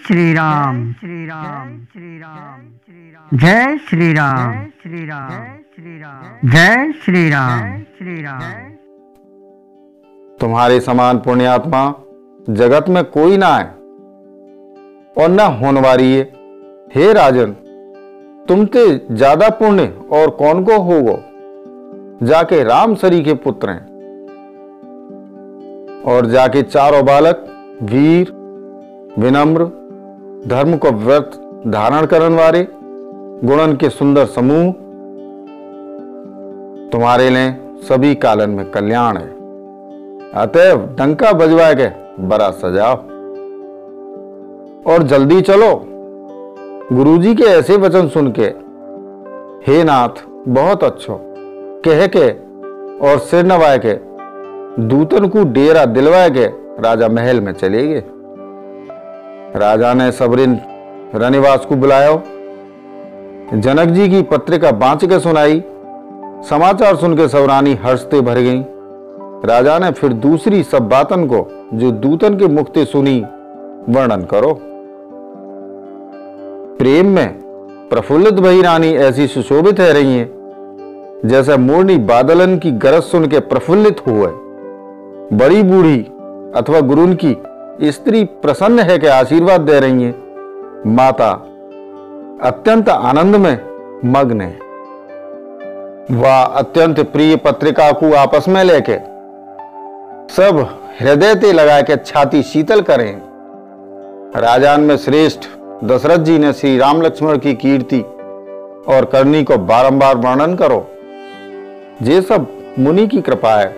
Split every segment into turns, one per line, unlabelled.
श्री राम, श्री राम, श्री राम, श्री राम, जय श्री राम, श्री राम, श्री राम, जय श्री राम, श्री राम।
तुम्हारे समान पुण्यात्मा जगत में कोई ना है और न होने वाली है। हे राजन, तुमते ज्यादा पुण्य और कौन को होगो, जाके राम सरी के पुत्र हैं और जाके चारों बालक वीर विनम्र धर्म को व्रत धारण करने वाले गुणन के सुंदर समूह तुम्हारे लिए सभी कालन में कल्याण है। अतएव डंका बजवा के बड़ा सजाओ और जल्दी चलो। गुरुजी के ऐसे वचन सुन के हे नाथ बहुत अच्छो कह के और सिर नवाए के दूतन को डेरा दिलवाए के राजा महल में चले गए। राजा ने सबरिन रनिवास को बुलाया, जनक जी की पत्रिका बांच के सुनाई। समाचार सुन के सबरानी हर्ष से भर गई। राजा ने फिर दूसरी सब बातन को जो दूतन के मुख से सुनी वर्णन करो। प्रेम में प्रफुल्लित भई रानी ऐसी सुशोभित है रही है जैसे मोरनी बादलन की गरज सुन के प्रफुल्लित हुए। बड़ी बूढ़ी अथवा गुरुन की स्त्री प्रसन्न है कि आशीर्वाद दे रही है। माता अत्यंत आनंद में मग्न है। वह अत्यंत प्रिय पत्रिका को आपस में लेके सब हृदय ते लगा के छाती शीतल करें। राजान में श्रेष्ठ दशरथ जी ने श्री राम लक्ष्मण की कीर्ति और करनी को बारंबार वर्णन करो। ये सब मुनि की कृपा है,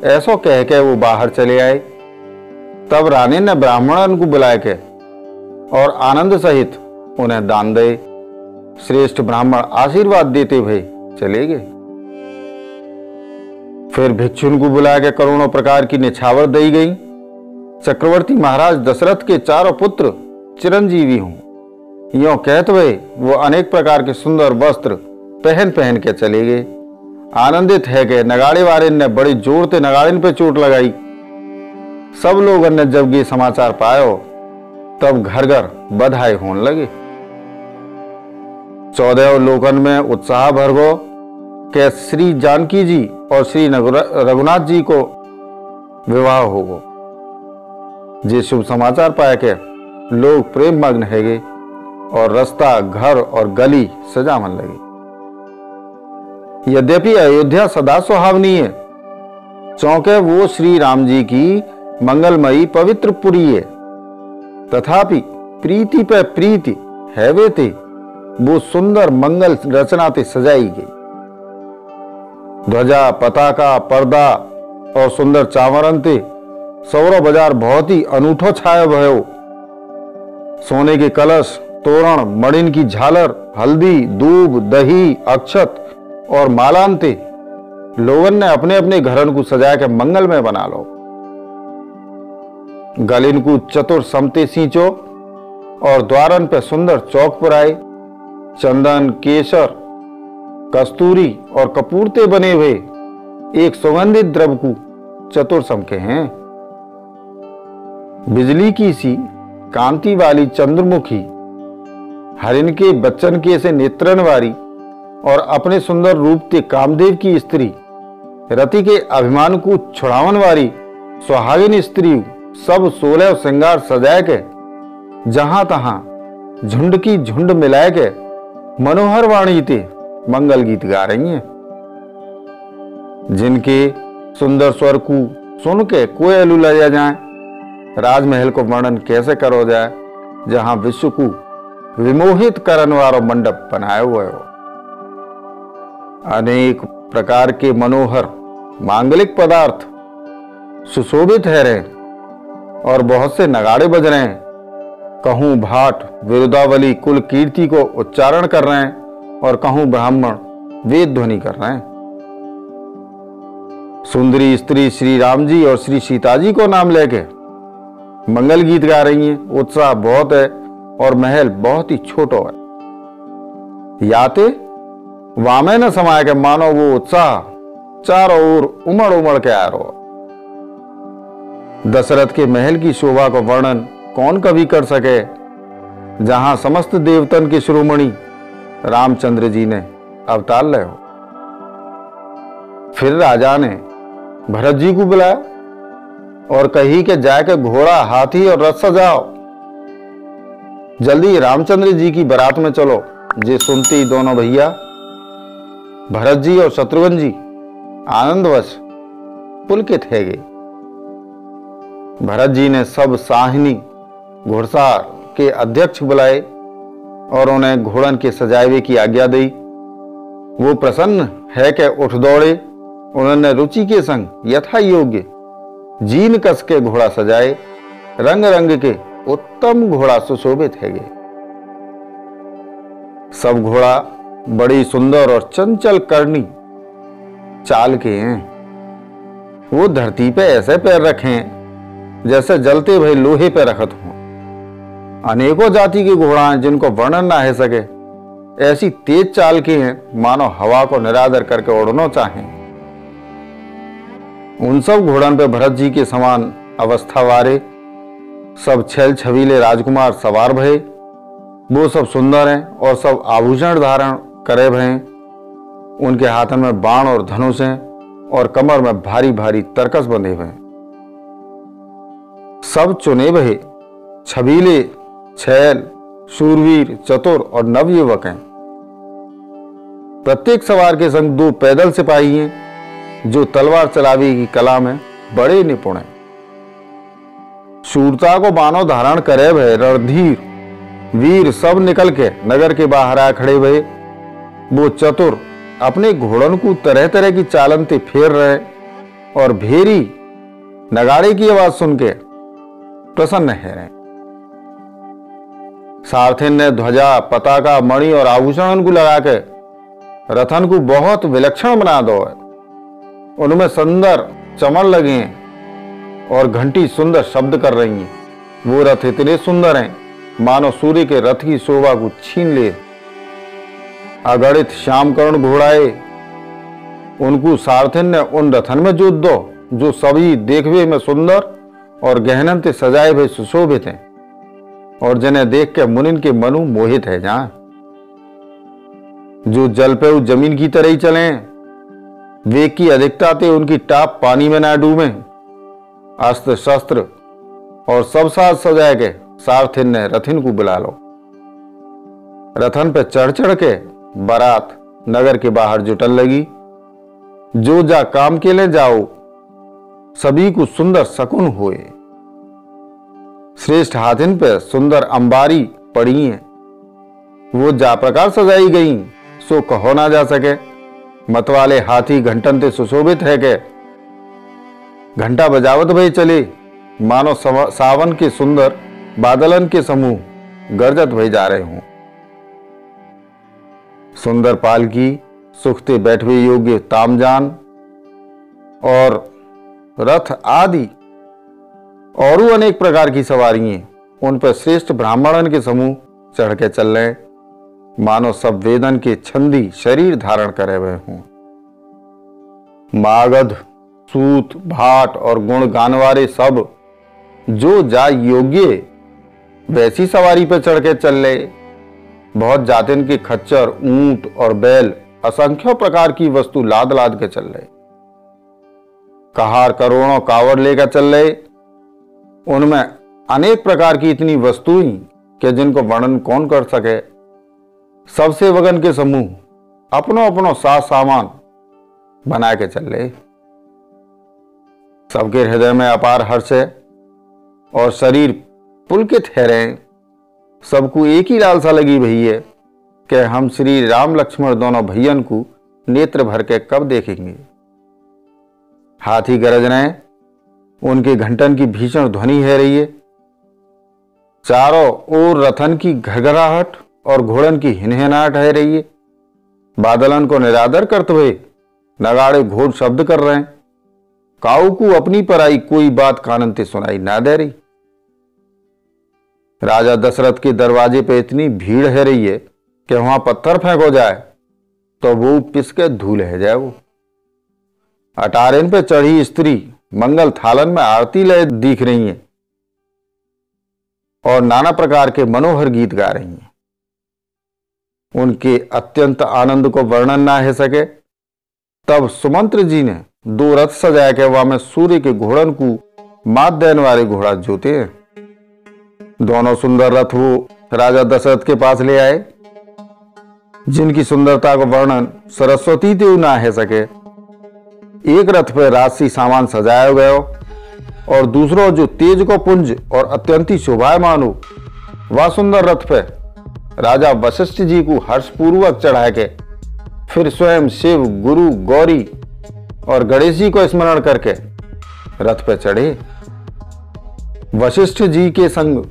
ऐसो कह के वो बाहर चले आए। तब रानी ने ब्राह्मणन को बुलाए के और आनंद सहित उन्हें दान दे। श्रेष्ठ ब्राह्मण आशीर्वाद देते हुए चले गए। फिर भिक्षुन को बुला के करोड़ों प्रकार की निछावर दी गई। चक्रवर्ती महाराज दशरथ के चारों पुत्र चिरंजीवी हों यों कहते हुए वो अनेक प्रकार के सुंदर वस्त्र पहन पहन के चले गए। आनंदित है कि नगाड़े वाले ने बड़ी जोर से नगाड़िन पे चोट लगाई। सब लोगों ने जब ये समाचार पायो तब घर घर बधाई होने लगे। 14 लोकन में उत्साह भर गो कि श्री जानकी जी और श्री रघुनाथ जी को विवाह होगो। ये शुभ समाचार पाए के लोग प्रेम मग्न है गए और रास्ता घर और गली सजावन लगे। यद्यपि अयोध्या सदा सुहावनी है, चौंके वो श्री राम जी की मंगलमयी पवित्र पुरी है, तथापि प्रीति पे प्रीति है वे थे वो सुंदर मंगल रचना ते सजाई गई। ध्वजा पताका पर्दा और सुंदर चावरन ते सौरो बाजार बहुत ही अनूठो छायो भयो। सोने के कलश तोरण मणिन की झालर हल्दी दूब दही अक्षत और मालांते लोगन ने अपने अपने घरन को सजा के मंगल में बना लो। गलिन को चतुर समते सींचो और द्वारन पे सुंदर चौक पुराए। चंदन केसर कस्तूरी और कपूरते बने हुए एक सुगंधित द्रव्य को चतुर समके हैं। बिजली की सी कांति वाली चंद्रमुखी हरिन के बच्चन के से नेत्रन वाली और अपने सुंदर रूप ते कामदेव की स्त्री रति के अभिमान को छुड़ावन वाली सुहागिन स्त्री सब 16 श्रृंगार सजाए के जहां तहां झुंड की झुंड मिलाए के मनोहर वाणी ते मंगल गीत गा रही हैं। जिनके सुंदर स्वर को सुन के कोई अलू लजा जाए। राजमहल को वर्णन कैसे करो जाए जहां विश्व को विमोहित करने वाला मंडप बनाया हुआ हो। अनेक प्रकार के मनोहर मांगलिक पदार्थ सुशोभित है रहे और बहुत से नगाड़े बज रहे हैं। कहूं भाट विरुदावली कुल कीर्ति को उच्चारण कर रहे हैं और कहूं ब्राह्मण वेद ध्वनि कर रहे हैं। सुंदरी स्त्री श्री राम जी और श्री सीता जी को नाम लेके मंगल गीत गा रही हैं। उत्साह बहुत है और महल बहुत ही छोटो है। याते वामे न समाये के मानो वो उत्साह चारों ओर उमड़ उमड़ के आ रहा। दशरथ के महल की शोभा को वर्णन कौन कभी कर सके जहां समस्त देवतन के शिरोमणि रामचंद्र जी ने अवतार ले हो। फिर राजा ने भरत जी को बुलाया और कही कि जाके घोड़ा, हाथी और रथ सजाओ, जल्दी रामचंद्र जी की बारात में चलो। जे सुनते ही दोनों भैया भरत जी और शत्रुघ्न जी आनंदवश पुलकित है गए। भरत जी ने सब साहिनी घुड़सवार के अध्यक्ष बुलाए और उन्हें घोड़न के सजावे की आज्ञा दी। वो प्रसन्न है कि उठ दौड़े। उन्होंने रुचि के संग यथा योग्य जीन कस के घोड़ा सजाए। रंग रंग के उत्तम घोड़ा सुशोभित है गए। सब घोड़ा बड़ी सुंदर और चंचल करनी चाल के हैं। वो धरती पे ऐसे पैर रखे हैं जैसे जलते भय लोहे पे रखत हों। अनेकों जाति के घोड़ा हैं जिनको वर्णन ना है सके। ऐसी तेज चाल के हैं मानो हवा को निरादर करके उड़ना चाहें। उन सब घोड़न पे भरत जी के समान अवस्था वारे सब छैल छबीले राजकुमार सवार भये। वो सब सुंदर हैं और सब आभूषण धारण करे भये। उनके हाथों में बाण और धनुष हैं और कमर में भारी भारी तरकस बंधे हुए हैं। सब चुने भये छबीले छैल, शूरवीर, चतुर और नवयुवक हैं। प्रत्येक सवार के संग 2 पैदल सिपाही हैं जो तलवार चलावे की कला में बड़े निपुण हैं। शूरता को बानो धारण करे भय रणधीर वीर सब निकल के नगर के बाहर आ खड़े भये। वो चतुर अपने घोड़न को तरह तरह की चालन ते फेर रहे और भेरी नगाड़े की आवाज सुन के प्रसन्न है रहे। सारथिन ने ध्वजा, पताका, मणि और आभूषण को लगा के रथन को बहुत विलक्षण बना दो है। उनमें सुंदर चमन लगे हैं और घंटी सुंदर शब्द कर रही हैं। वो रथ इतने सुंदर हैं मानो सूर्य के रथ की शोभा को छीन ले। अगणित श्यामकर्ण घोड़ाए उनको सारथिन ने उन रथन में जोत दो जो सभी देखवे में सुंदर और गहनन से सजाए हुए सुशोभित हैं और जिन्हें देख के मुनिन के मनु मोहित है। जहां जो जल पे जमीन की तरह ही चले, वेग की अधिकता ते उनकी टाप पानी में ना डूबे। अस्त्र शस्त्र और सब साज सजाए के सारथिन ने रथिन को बुला लो। रथन पे चढ़ चढ़ के बारात नगर के बाहर जुटन लगी। जो जा काम के लिए जाओ सभी को सुंदर शकुन हुए। श्रेष्ठ हाथिन पे सुंदर अंबारी पड़ी हैं। वो जा प्रकार सजाई गई सो कहो ना जा सके। मतवाले हाथी घंटन ते सुशोभित है के घंटा बजावत भई चले मानो सावन के सुंदर बादलन के समूह गरजत भई जा रहे हों। सुंदर पालकी, सुखते बैठवे योग्य तामजान और रथ आदि और अनेक प्रकार की सवारियां उन पर श्रेष्ठ ब्राह्मणन के समूह चढ़ के चल रहे मानो सब वेदन के छंदी शरीर धारण करे हुए हों। मागध, सूत, भाट और गुण गान वाले सब जो जा योग्य वैसी सवारी पर चढ़ के चल रहे। बहुत जातिन के खच्चर, ऊंट और बैल असंख्य प्रकार की वस्तु लाद लाद के चल रहे। कहार करोड़ों कावड़ लेकर चल रहे। उनमें अनेक प्रकार की इतनी वस्तुएं कि जिनको वर्णन कौन कर सके। सबसे वगन के समूह अपनो अपनो साज सामान बना के चल रहे। सबके हृदय में अपार हर्ष है और शरीर पुलकित है रहे। सबको एक ही लालसा लगी भई है कि हम श्री राम लक्ष्मण दोनों भैयन को नेत्र भर के कब देखेंगे। हाथी गरज रहे, उनके घंटन की भीषण ध्वनि है रही है। चारों ओर रथन की घरघराहट और घोड़न की हिनहिनाहट है रही है। बादलन को निरादर करते हुए नगाड़े घोड़ शब्द कर रहे हैं। काऊ को अपनी पर आई कोई बात कानन से सुनाई ना दे रही। राजा दशरथ के दरवाजे पे इतनी भीड़ है रही है कि वहां पत्थर फेंको जाए तो वो पिस के धूल है जाए। वो अटारेन पे चढ़ी स्त्री मंगल थालन में आरती ले दिख रही है। और नाना प्रकार के मनोहर गीत गा रही हैं। उनके अत्यंत आनंद को वर्णन ना हो सके, तब सुमंत्र जी ने 2 रथ सजाया के वहां में सूर्य के घोड़न को मात देने वाले घोड़ा जोते हैं। दोनों सुंदर रथ वो राजा दशरथ के पास ले आए, जिनकी सुंदरता को वर्णन सरस्वती देव ना हो सके। एक रथ पर राजसी सामान सजाया गया और दूसरों जो तेज को पुंज और अत्यंत शोभायमान हो, वह सुंदर रथ पर राजा वशिष्ठ जी को हर्षपूर्वक चढ़ा के फिर स्वयं शिव, गुरु, गौरी और गणेश जी को स्मरण करके रथ पर चढ़े। वशिष्ठ जी के संग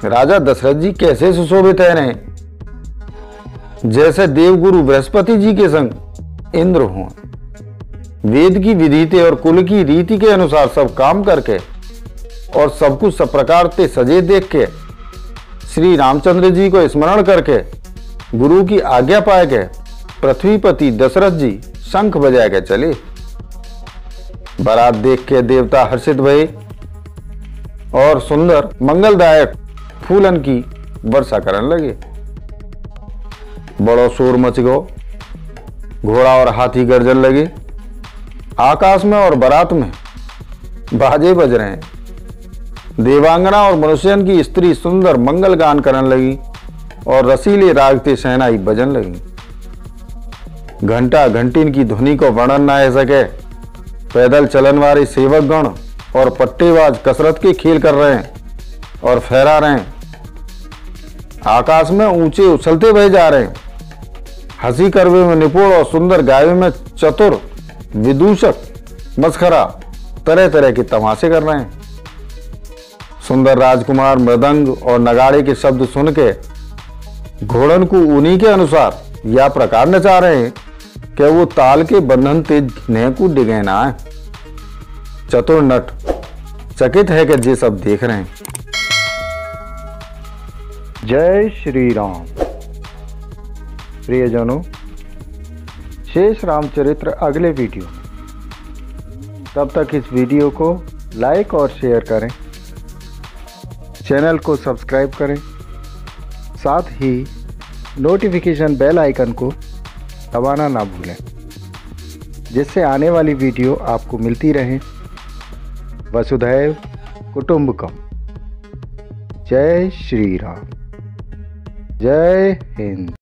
राजा दशरथ जी कैसे सुशोभित है रहे, जैसे देवगुरु बृहस्पति जी के संग इंद्र हों। वेद की विधिते और कुल की रीति के अनुसार सब काम करके और सब कुछ सब प्रकार से सजे देख के श्री रामचंद्र जी को स्मरण करके गुरु की आज्ञा पाए के पृथ्वीपति दशरथ जी शंख बजा के चले। बारात देख के देवता हर्षित भये और सुंदर मंगलदायक फूलन की वर्षा करने लगे। बड़ो शोर मच गयो, घोड़ा और हाथी गर्जन लगे। आकाश में और बारात में बाजे बज रहे हैं। देवांगना और मनुष्यन की स्त्री सुंदर मंगल गान करने लगी और रसीले रागते शहनाई बजन लगी। घंटा घंटीन की ध्वनि को वर्णन ना हो सके। पैदल चलन वाले सेवक गण और पट्टेबाज कसरत के खेल कर रहे हैं और फहरा रहे हैं। आकाश में ऊंचे उछलते बहे जा रहे हैं। हंसी करवे में निपुण और सुंदर गावे में चतुर विदूषक मस्खरा तरह तरह के तमाशे कर रहे हैं। सुंदर राजकुमार मृदंग और नगाड़े के शब्द सुन के घोड़न को उन्हीं के अनुसार या प्रकार नचा रहे हैं कि वो ताल के बंधन तेज ने को डिगे ना है। चतुर नट चकित है कि ये सब देख रहे हैं।
जय श्री राम। प्रियजनों, शेष रामचरित्र अगले वीडियो में। तब तक इस वीडियो को लाइक और शेयर करें, चैनल को सब्सक्राइब करें, साथ ही नोटिफिकेशन बेल आइकन को दबाना ना भूलें, जिससे आने वाली वीडियो आपको मिलती रहे। वसुधैव कुटुंबकम। जय श्री राम। जय हिंद।